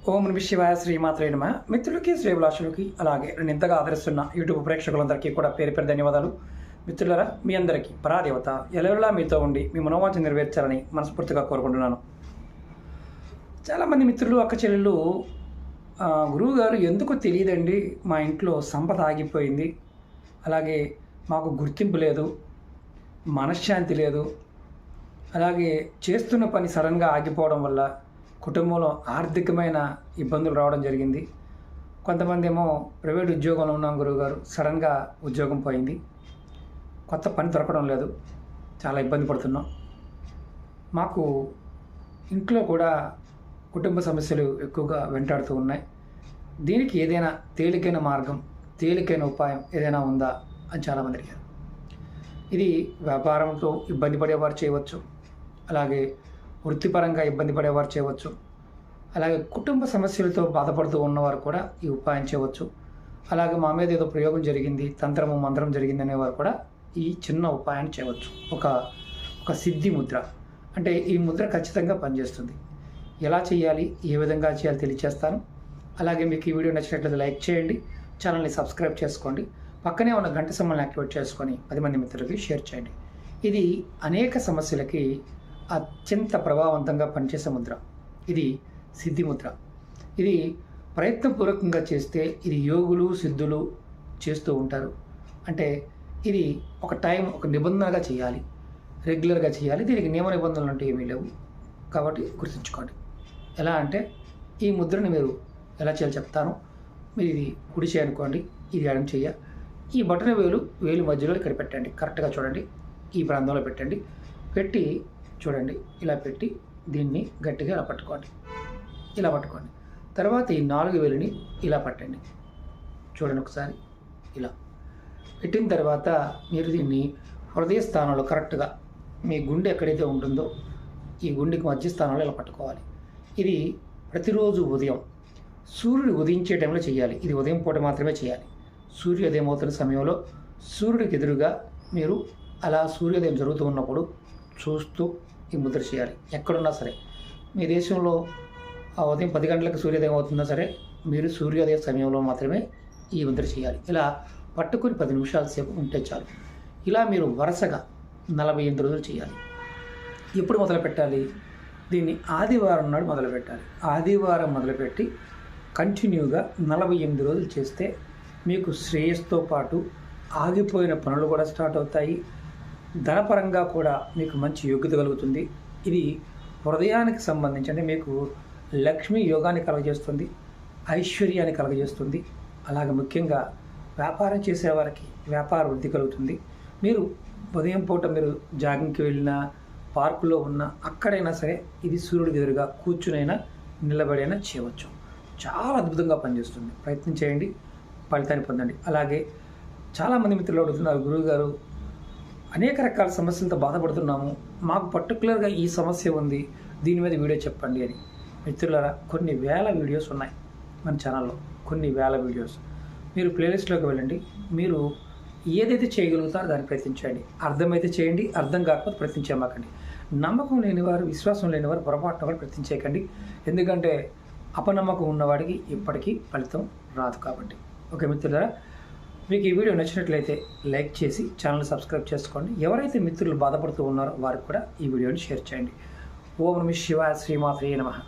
ఓం నమః శివాయ శ్రీమాత్రే నమః. మిత్రులకి శ్రేభిలాషులకి అలాగే నేను ఇంతగా ఆదరిస్తున్న యూట్యూబ్ ప్రేక్షకులందరికీ కూడా పేరు పేరు ధన్యవాదాలు. మిత్రులరా, మీ అందరికీ పరాదేవత ఎల్లవెల్లా మీతో ఉండి మీ మనోవాంఛ నెరవేర్చాలని మనస్ఫూర్తిగా కోరుకుంటున్నాను. చాలామంది మిత్రులు అక్క చెల్లెళ్ళు గురువు గారు ఎందుకో తెలియదండి, మా ఇంట్లో సంపద ఆగిపోయింది, అలాగే మాకు గుర్తింపు లేదు, మనశ్శాంతి లేదు, అలాగే చేస్తున్న పని సడన్గా ఆగిపోవడం వల్ల కుటుంబంలో ఆర్థికమైన ఇబ్బందులు రావడం జరిగింది. కొంతమంది ఏమో ప్రైవేట్ ఉద్యోగంలో ఉన్నాం గురువుగారు, సడన్గా ఉద్యోగం పోయింది, కొత్త పని దొరకడం లేదు, చాలా ఇబ్బంది పడుతున్నాం, మాకు ఇంట్లో కూడా కుటుంబ సమస్యలు ఎక్కువగా వెంటాడుతూ ఉన్నాయి, దీనికి ఏదైనా తేలికైన మార్గం, తేలికైన ఉపాయం ఏదైనా ఉందా అని చాలామంది అడిగారు. ఇది వ్యాపారంతో ఇబ్బంది పడేవారు చేయవచ్చు, అలాగే వృత్తిపరంగా ఇబ్బంది పడేవారు చేయవచ్చు, అలాగే కుటుంబ సమస్యలతో బాధపడుతూ ఉన్నవారు కూడా ఈ ఉపాయం చేయవచ్చు, అలాగే మా మీద ఏదో ప్రయోగం జరిగింది, తంత్రము మంత్రం జరిగింది అనేవారు కూడా ఈ చిన్న ఉపాయాన్ని చేయవచ్చు. ఒక సిద్ధి ముద్ర అంటే ఈ ముద్ర ఖచ్చితంగా పనిచేస్తుంది. ఎలా చేయాలి, ఏ విధంగా చేయాలి తెలియజేస్తాను. అలాగే మీకు ఈ వీడియో నచ్చినట్లయితే లైక్ చేయండి, ఛానల్ని సబ్స్క్రైబ్ చేసుకోండి, పక్కనే ఉన్న గంట సింబల్ని యాక్టివేట్ చేసుకొని 10 మంది మిత్రులకి షేర్ చేయండి. ఇది అనేక సమస్యలకి అత్యంత ప్రభావవంతంగా పనిచేసే ముద్ర. ఇది సిద్ధి ముద్ర. ఇది ప్రయత్నపూర్వకంగా చేస్తే ఇది యోగులు సిద్ధులు చేస్తూ ఉంటారు. అంటే ఇది ఒక టైం, ఒక నిబంధనగా చేయాలి, రెగ్యులర్గా చేయాలి. దీనికి నియమ నిబంధనలు అంటే ఏమీ లేవు, కాబట్టి గుర్తుంచుకోండి. ఎలా అంటే ఈ ముద్రని మీరు ఎలా చేయాలో చెప్తాను. మీరు ఇది కుడి చేయి అనుకోండి, ఇది ఎడమ చెయ్య. ఈ బటన్ వేలు మధ్యలో ఇక్కడ పెట్టండి, కరెక్ట్గా చూడండి, ఈ ప్రాంతంలో పెట్టండి. పెట్టి చూడండి, ఇలా పెట్టి దీన్ని గట్టిగా ఇలా పట్టుకోండి, ఇలా పట్టుకోండి. తర్వాత ఈ 4 వేలుని ఇలా పట్టండి, చూడండి ఒకసారి. ఇలా పెట్టిన తర్వాత మీరు దీన్ని హృదయ స్థానంలో కరెక్ట్గా మీ గుండె ఎక్కడైతే ఉంటుందో ఈ గుండెకి మధ్య స్థానంలో ఇలా పట్టుకోవాలి. ఇది ప్రతిరోజు ఉదయం సూర్యుడు ఉదయించే టైంలో చేయాలి. ఇది ఉదయం పూట మాత్రమే చేయాలి. సూర్యోదయం అవుతున్న సమయంలో సూర్యుడికి ఎదురుగా మీరు అలా సూర్యోదయం జరుగుతూ ఉన్నప్పుడు చూస్తూ ఈ ముద్ర చేయాలి. ఎక్కడున్నా సరే, మీ దేశంలో ఉదయం 10 గంటలకు సూర్యోదయం అవుతున్నా సరే, మీరు సూర్యోదయ సమయంలో మాత్రమే ఈ ముద్ర చేయాలి. ఇలా పట్టుకుని 10 నిమిషాల సేపు ఉంటే చాలు. ఇలా మీరు వరుసగా 48 రోజులు చేయాలి. ఎప్పుడు మొదలు పెట్టాలి? దీన్ని ఆదివారం నాడు మొదలు పెట్టాలి. ఆదివారం మొదలుపెట్టి కంటిన్యూగా 48 రోజులు చేస్తే మీకు శ్రేయస్తో పాటు ఆగిపోయిన పనులు కూడా స్టార్ట్ అవుతాయి, ధనపరంగా కూడా మీకు మంచి యోగ్యత కలుగుతుంది. ఇది హృదయానికి సంబంధించి అంటే మీకు లక్ష్మీ యోగాన్ని కలగజేస్తుంది, ఐశ్వర్యాన్ని కలగజేస్తుంది. అలాగే ముఖ్యంగా వ్యాపారం చేసేవారికి వ్యాపార వృద్ధి కలుగుతుంది. మీరు ఉదయం పూట మీరు జాగింగ్కి వెళ్ళినా, పార్కులో ఉన్నా, అక్కడైనా సరే ఇది సూర్యుడికి ఎదురుగా కూర్చునైనా నిలబడైనా చేయవచ్చు. చాలా అద్భుతంగా పనిచేస్తుంది. ప్రయత్నం చేయండి, ఫలితాన్ని పొందండి. అలాగే చాలామంది మిత్రులు అడుగుతున్నారు, గురువుగారు అనేక రకాల సమస్యలతో బాధపడుతున్నాము, మాకు పర్టికులర్గా ఈ సమస్య ఉంది, దీని మీద వీడియో చెప్పండి అని. మిత్రులారా, కొన్ని వేల వీడియోస్ ఉన్నాయి మన ఛానల్లో, కొన్ని వేల వీడియోస్. మీరు ప్లేలిస్ట్లోకి వెళ్ళండి, మీరు ఏదైతే చేయగలుగుతారో దాన్ని ప్రయత్నించండి. అర్థమైతే చేయండి, అర్థం కాకపోతే ప్రయత్నించమాకండి. నమ్మకం లేనివారు, విశ్వాసం లేనివారు పొరపాటున కూడా ప్రయత్నించకండి. ఎందుకంటే అపనమ్మకం ఉన్నవాడికి ఇప్పటికీ ఫలితం రాదు కాబట్టి. ఓకే మిత్రులారా, మీకు ఈ వీడియో నచ్చినట్లయితే లైక్ చేసి ఛానల్ సబ్స్క్రైబ్ చేసుకోండి. ఎవరైతే మిత్రులు బాధపడుతూ ఉన్నారో వారికి కూడా ఈ వీడియోని షేర్ చేయండి. ఓం నమః శివాయ శ్రీమాత్రే నమః.